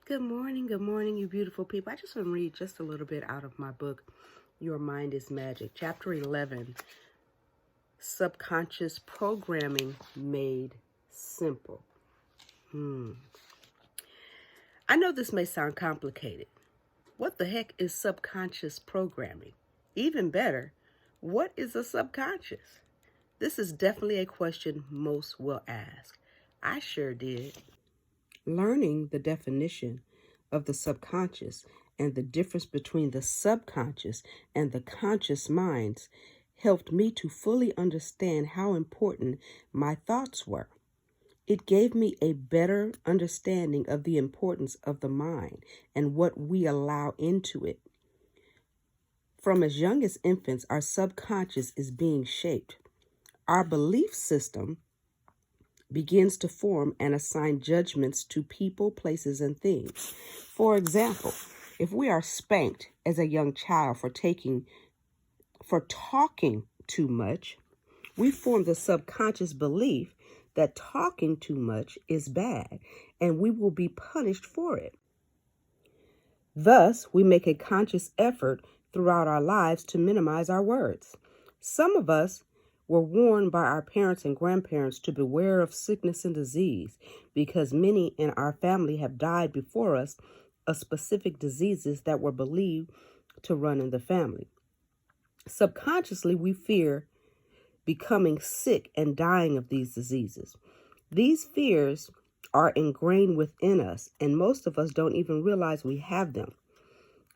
Good morning, you beautiful people. I just want to read just a little bit out of my book, Your Mind is Magic, Chapter 11, Subconscious Programming Made Simple. I know this may sound complicated. What the heck is subconscious programming? Even better, what is a subconscious? This is definitely a question most will ask. I sure did. Learning the definition of the subconscious and the difference between the subconscious and the conscious minds helped me to fully understand how important my thoughts were. It gave me a better understanding of the importance of the mind and what we allow into it. From as young as infants, our subconscious is being shaped. Our belief system begins to form and assign judgments to people, places, and things. For example, if we are spanked as a young child for talking too much, we form the subconscious belief that talking too much is bad and we will be punished for it. Thus, we make a conscious effort throughout our lives to minimize our words. Some of us were warned by our parents and grandparents to beware of sickness and disease because many in our family have died before us of specific diseases that were believed to run in the family. Subconsciously, we fear becoming sick and dying of these diseases. These fears are ingrained within us, and most of us don't even realize we have them.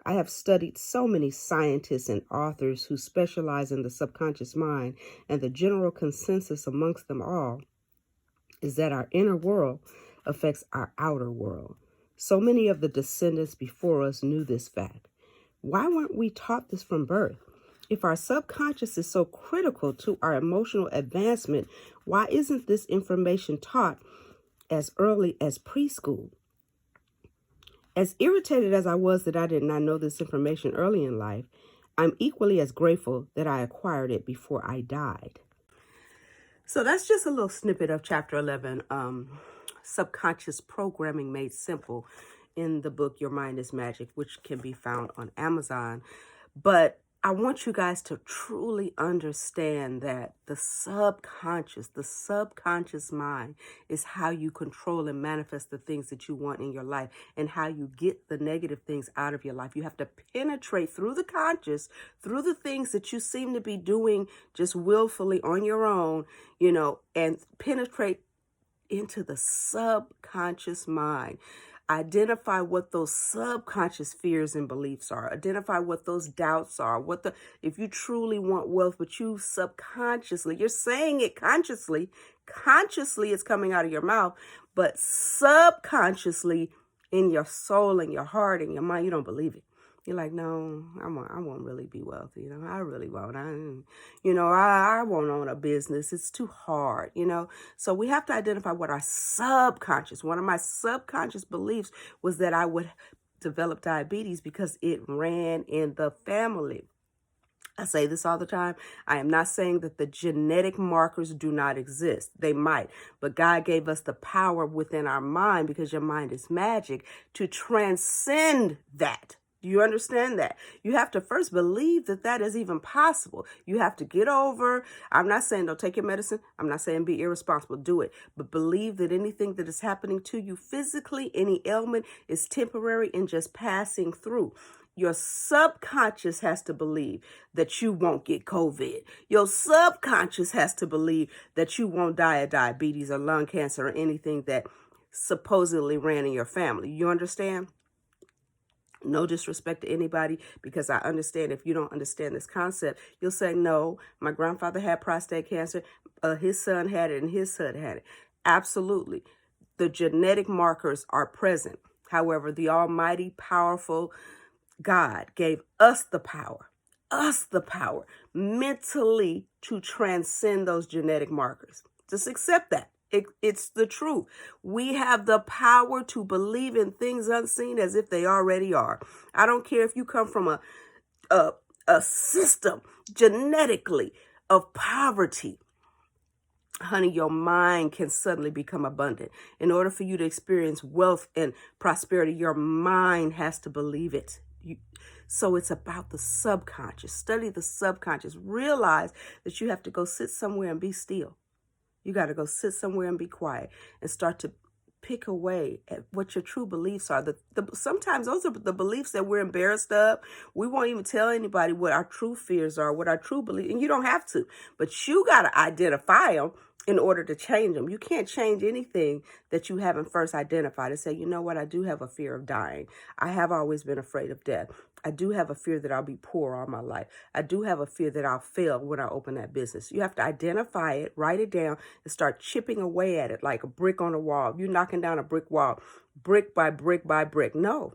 I have studied so many scientists and authors who specialize in the subconscious mind, and the general consensus amongst them all is that our inner world affects our outer world. So many of the descendants before us knew this fact. Why weren't we taught this from birth? If our subconscious is so critical to our emotional advancement, why isn't this information taught as early as preschool? As irritated as I was that I did not know this information early in life, I'm equally as grateful that I acquired it before I died. So that's just a little snippet of Chapter 11, Subconscious Programming Made Simple, in the book Your Mind is Magic, which can be found on Amazon. But I want you guys to truly understand that the subconscious mind is how you control and manifest the things that you want in your life and how you get the negative things out of your life. You have to penetrate through the conscious, through the things that you seem to be doing just willfully on your own, and penetrate into the subconscious mind. Identify what those subconscious fears and beliefs are. Identify what those doubts are. If you truly want wealth, but you subconsciously, you're saying it consciously it's coming out of your mouth, but subconsciously in your soul and your heart and your mind, you don't believe it. You're like, no, I won't really be wealthy. I really won't. I won't own a business. It's too hard, So we have to identify what our subconscious, one of my subconscious beliefs was that I would develop diabetes because it ran in the family. I say this all the time. I am not saying that the genetic markers do not exist. They might, but God gave us the power within our mind, because your mind is magic, to transcend that. Do you understand that? You have to first believe that that is even possible. You have to get over. I'm not saying don't take your medicine. I'm not saying be irresponsible. Do it. But believe that anything that is happening to you physically, any ailment, is temporary and just passing through. Your subconscious has to believe that you won't get COVID. Your subconscious has to believe that you won't die of diabetes or lung cancer or anything that supposedly ran in your family. You understand? No disrespect to anybody, because I understand if you don't understand this concept, you'll say, no, my grandfather had prostate cancer, his son had it, and his son had it. Absolutely. The genetic markers are present. However, the almighty, powerful God gave us the power mentally to transcend those genetic markers. Just accept that. It's the truth. We have the power to believe in things unseen as if they already are. I don't care if you come from a system genetically of poverty. honey, your mind can suddenly become abundant. In order for you to experience wealth and prosperity, your mind has to believe it. So it's about the subconscious. Study the subconscious. Realize that you have to go sit somewhere and be still. You got to go sit somewhere and be quiet and start to pick away at what your true beliefs are. Sometimes those are the beliefs that we're embarrassed of. We won't even tell anybody what our true fears are, what our true beliefs, and you don't have to, but you got to identify them in order to change them. You can't change anything that you haven't first identified and say, you know what, I do have a fear of dying. I have always been afraid of death. I do have a fear that I'll be poor all my life. I do have a fear that I'll fail when I open that business. You have to identify it, write it down, and start chipping away at it like a brick on a wall. You're knocking down a brick wall, brick by brick by brick. No,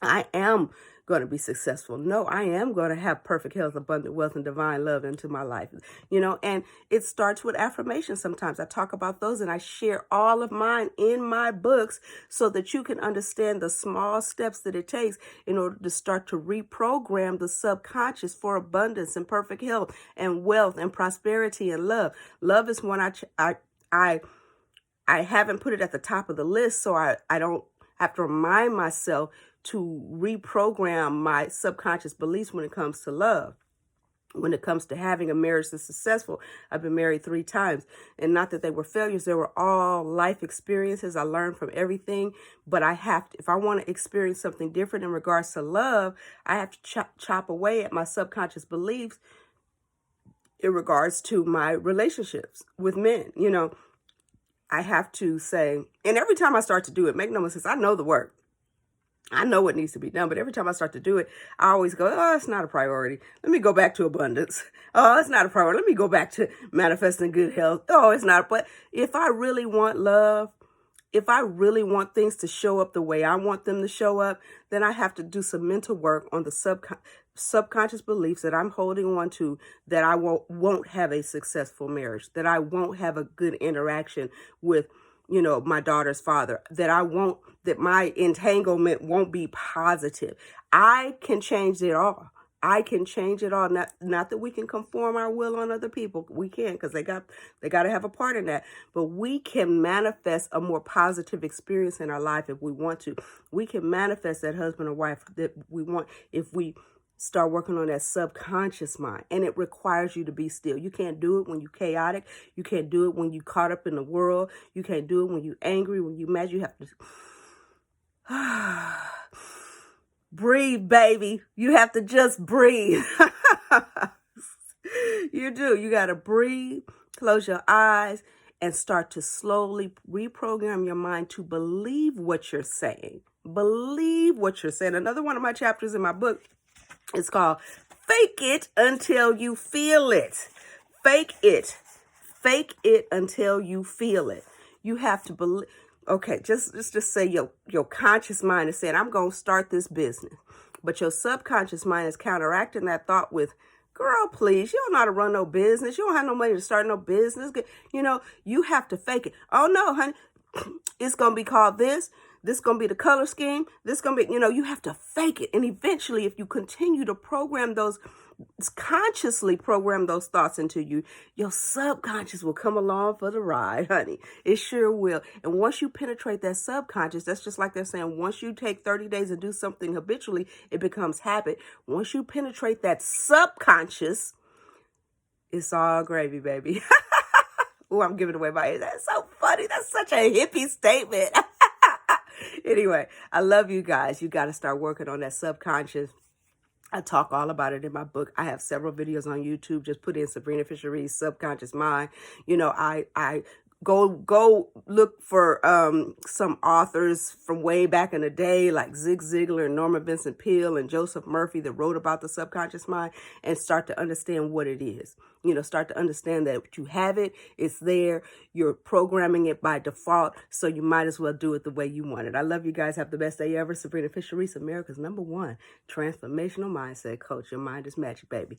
I am going to be successful. No, I am going to have perfect health, abundant wealth, and divine love into my life. And it starts with affirmations sometimes. I talk about those and I share all of mine in my books so that you can understand the small steps that it takes in order to start to reprogram the subconscious for abundance and perfect health and wealth and prosperity and love. Love is one I haven't put it at the top of the list, so I don't have to remind myself to reprogram my subconscious beliefs when it comes to love. When it comes to having a marriage that's successful, I've been married 3 times, and not that they were failures. They were all life experiences. I learned from everything, but if I want to experience something different in regards to love, I have to chop away at my subconscious beliefs in regards to my relationships with men. I have to say, and every time I start to do it, make no mistake, I know the work. I know what needs to be done, but every time I start to do it, I always go, oh, it's not a priority. Let me go back to abundance. Oh, it's not a priority. Let me go back to manifesting good health. Oh, it's not. But if I really want love, if I really want things to show up the way I want them to show up, then I have to do some mental work on the subconscious beliefs that I'm holding on to, that I won't have a successful marriage, that I won't have a good interaction with my daughter's father, that my entanglement won't be positive. I can change it all. I can change it all. Not that we can conform our will on other people. We can't, because they got to have a part in that. But we can manifest a more positive experience in our life if we want to. We can manifest that husband or wife that we want if we start working on that subconscious mind. And it requires you to be still. You can't do it when you're chaotic. You can't do it when you're caught up in the world. You can't do it when you're angry, when you're mad. You have to breathe, baby. You have to just breathe. You do. You got to breathe, close your eyes, and start to slowly reprogram your mind to believe what you're saying. Believe what you're saying. Another one of my chapters in my book, it's called Fake It Until You Feel It. Fake it. Fake it until you feel it. You have to believe. Okay, just say your conscious mind is saying, I'm going to start this business. But your subconscious mind is counteracting that thought with, girl, please, you don't know how to run no business. You don't have no money to start no business. You have to fake it. Oh, no, honey, it's going to be called this. This is going to be the color scheme. This is going to be, you have to fake it. And eventually, if you continue to consciously program those thoughts into you, your subconscious will come along for the ride, honey. It sure will. And once you penetrate that subconscious, that's just like they're saying, once you take 30 days and do something habitually, it becomes habit. Once you penetrate that subconscious, it's all gravy, baby. Oh, I'm giving away my ear. That's so funny. That's such a hippie statement. Anyway, I love you guys. You got to start working on that subconscious. I talk all about it in my book. I have several videos on YouTube. Just put in SaBrina Fisher Reece Subconscious Mind. I go look for some authors from way back in the day, like Zig Ziglar and Norman Vincent Peale and Joseph Murphy, that wrote about the subconscious mind, and start to understand what it is. Start to understand that you have it, it's there, you're programming it by default, so you might as well do it the way you want it. I love you guys. Have the best day ever. SaBrina Fisher Reece, America's #1 transformational mindset coach. Your mind is magic, baby.